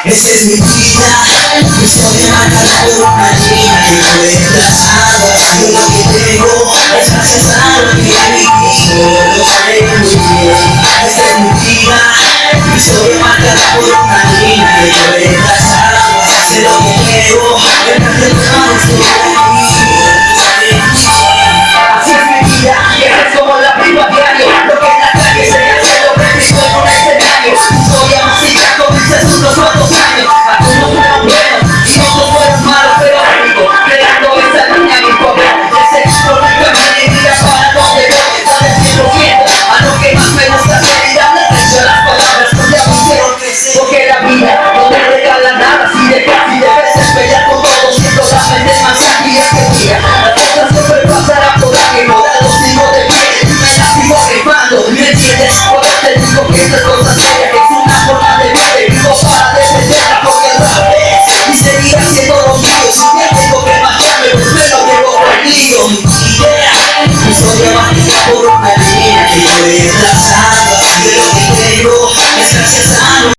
Esta es mi vida, mi historia marcada por una línea que yo he trazado. Yo lo que tengo es gracias a lo que he vivido, lo sé muy bien. Esta es mi vida, mi historia marcada por una línea que yo he trazado. Sé lo que tengo, el que no